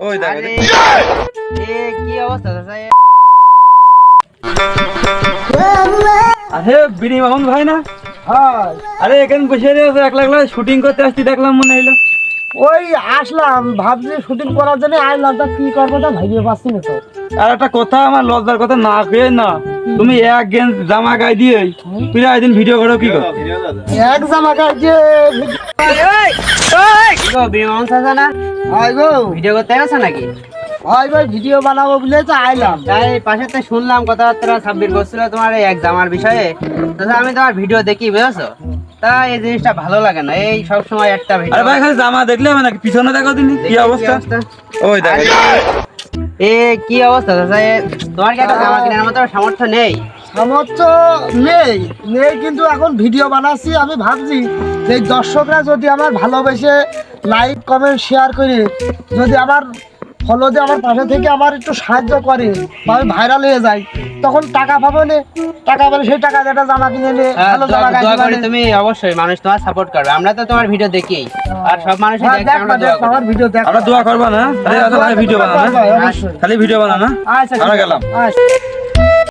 ওই দেখ কি অবস্থা চাচা? আরে বিনি মামুন ভাই না? আরে এখানে বসে রয়েছে একলা একলা শুটিং করতে আসছি দেখলাম মনে হইলো। ওই আসলাম ভাবছি শুটিং করার জন্য আইলাম, তা কি করবো তা ভাবিয়ে পাচ্ছি না তো। আর একটা কথা, আমার লজ্জার কথা না কয়ে না, তুমি এক গেঞ্জ জামা গায়ে দিয়ে প্রায় দিন ভিডিও করো কি করো? এক জামা গায়ে যে বিমান চাচা না হয় গো, ভিডিও করতে গেছে নাকি? হয় ভাই ভিডিও বানাবো বলে তো আইলাম। তাই পাশে তো শুনলাম কথাবার্তা সাব্বির করছিল তোমার এই এক জামার বিষয়ে। চাচা আমি তোমার ভিডিও দেখি বুঝেছো, তা এই জিনিসটা ভালো লাগে না, এই সব সময় একটা আরে ভিডিও। ভাই খালি জামা দেখলে হবে নাকি, পিছনে দেখো দিন কি অবস্থা। ওই দেখ এ কি অবস্থা চাচা? তোমার কি একটা জামা কেনার মতো সামর্থ্য নেই? সামর্থ্য নেই নেই, কিন্তু এখন ভিডিও বানাচ্ছি। আমি ভাবছি যে এই দর্শকরা যদি আমার ভালোবেসে লাইক কমেন্ট শেয়ার করে, যদি আমার ফলো দিয়ে আমার পাশে থেকে আমার একটু সাহায্য করে বা আমি ভাইরাল হয়ে যাই, তখন টাকা পাবো না। টাকা পেলে সেই টাকা যেটা জামা কিনে নিয়ে ভালো জামা দোয়া গাইতে করি তুমি, অবশ্যই মানুষ তোমার সাপোর্ট করবে। আমরা তো তোমার ভিডিও দেখি, আর সব মানুষ আমার ভিডিও দেখ, আমরা দোয়া করবো না, খালি ভিডিও বানা না, অবশ্যই। খালি ভিডিও বানা না। আচ্ছা আমরা গেলাম। আচ্ছা।